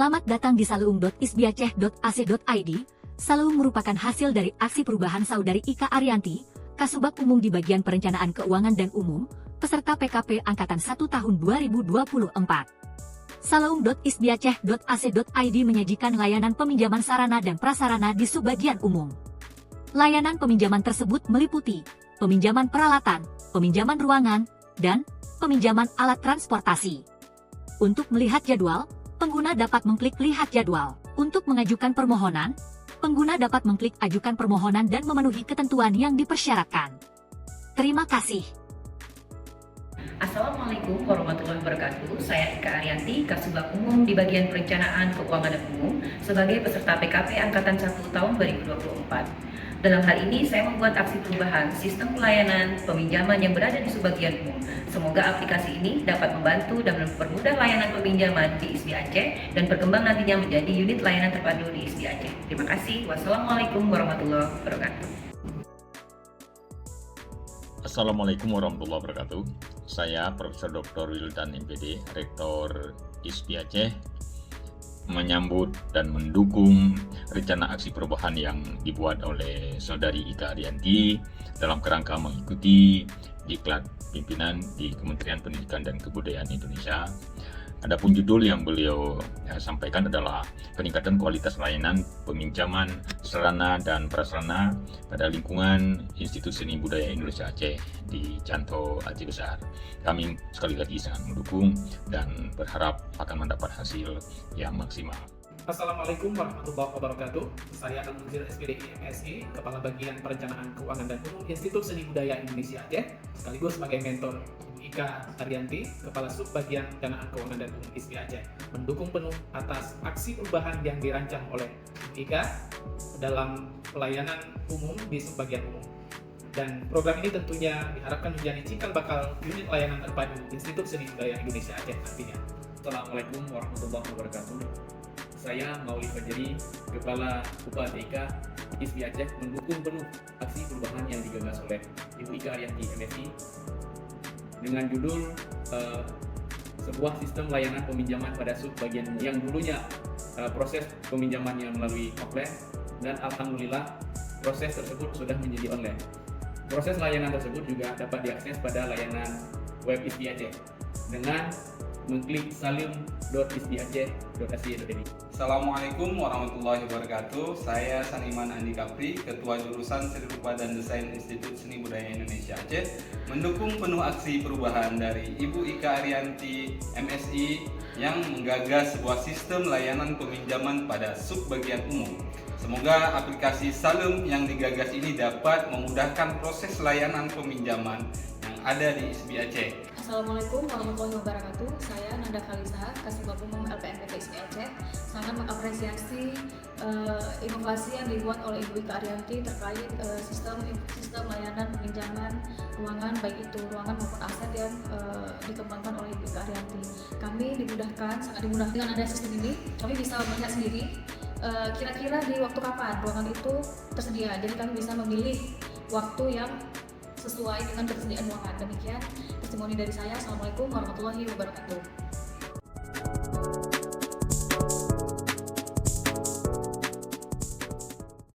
Selamat datang di saluung.isbiaceh.ac.id. Saluung merupakan hasil dari aksi perubahan Saudari Ika Ariyanti, Kasubag Umum di bagian Perencanaan Keuangan dan Umum, peserta PKP Angkatan 1 tahun 2024. Saluung.isbiaceh.ac.id menyajikan layanan peminjaman sarana dan prasarana di subbagian umum. Layanan peminjaman tersebut meliputi peminjaman peralatan, peminjaman ruangan, dan peminjaman alat transportasi. Untuk melihat jadwal, pengguna dapat mengklik Lihat Jadwal. Untuk mengajukan permohonan, pengguna dapat mengklik Ajukan Permohonan dan memenuhi ketentuan yang dipersyaratkan. Terima kasih. Assalamualaikum warahmatullahi wabarakatuh. Saya Ika Ariyanti, Kasubag Umum di bagian Perencanaan Keuangan dan Umum sebagai peserta PKP Angkatan 1 tahun 2024. Dalam hal ini, saya membuat aksi perubahan sistem pelayanan peminjaman yang berada di subbagian umum. Semoga aplikasi ini dapat membantu dan mempermudah layanan peminjaman di ISBI Aceh dan berkembang nantinya menjadi unit layanan terpadu di ISBI Aceh. Terima kasih. Wassalamualaikum warahmatullahi wabarakatuh. Assalamualaikum warahmatullahi wabarakatuh. Saya Profesor Dr. Wildan MPD, Rektor ISBI Aceh, menyambut dan mendukung rencana aksi perubahan yang dibuat oleh Saudari Ika Ariyanti dalam kerangka mengikuti diklat pimpinan di Kementerian Pendidikan dan Kebudayaan Indonesia. Adapun judul yang beliau sampaikan adalah peningkatan kualitas layanan peminjaman sarana dan prasarana pada lingkungan Institut Seni Budaya Indonesia Aceh di Canto, Aceh Besar. Kami sekali lagi sangat mendukung dan berharap akan mendapat hasil yang maksimal. Assalamualaikum warahmatullahi wabarakatuh. Saya Akan Muzir SPD MSI, Kepala Bagian Perencanaan Keuangan dan Umum Institut Seni Budaya Indonesia Aceh, sekaligus sebagai mentor Ika Ariyanti, Kepala Subbagian Perencanaan Keuangan dan Umum ISBI Aceh, mendukung penuh atas aksi perubahan yang dirancang oleh Ika dalam pelayanan umum di subbagian umum. Dan program ini tentunya diharapkan menjadi cikal bakal unit layanan terpadu Institut Seni Budaya Indonesia Aceh nantinya. Assalamualaikum warahmatullahi wabarakatuh. Saya Maulid Fajri, Kepala UPATK ISBI Aceh, mendukung penuh aksi perubahan yang digagas oleh Ibu Ika Ariyanti MSI dengan judul sebuah sistem layanan peminjaman pada subbagian yang dulunya proses peminjamannya melalui offline, dan alhamdulillah proses tersebut sudah menjadi online. Proses layanan tersebut juga dapat diakses pada layanan web ISBI Aceh dengan mengklik saluung.isbiaceh.ac.id. Assalamualaikum warahmatullahi wabarakatuh. Saya Saniman Andi Kapri, Ketua Jurusan Seni Rupa dan Desain Institut Seni Budaya Indonesia Aceh, mendukung penuh aksi perubahan dari Ibu Ika Ariyanti MSI yang menggagas sebuah sistem layanan peminjaman pada subbagian umum. Semoga aplikasi Saluung yang digagas ini dapat memudahkan proses layanan peminjaman yang ada di ISBI Aceh. Assalamualaikum warahmatullahi wabarakatuh. Saya Nanda Khalisa, Kasubag Umum LPNPT ISBI Aceh, sangat mengapresiasi inovasi yang dibuat oleh Ibu Ika Ariyanti terkait sistem layanan peminjaman ruangan, baik itu ruangan maupun aset yang dikembangkan oleh Ibu Ika Ariyanti. Kami sangat dimudahkan dengan ada sistem ini. Kami bisa melihat sendiri kira-kira di waktu kapan ruangan itu tersedia. Jadi kami bisa memilih waktu yang sesuai dengan ketersediaan ruangan. Demikian testimoni dari saya. Assalamualaikum warahmatullahi wabarakatuh.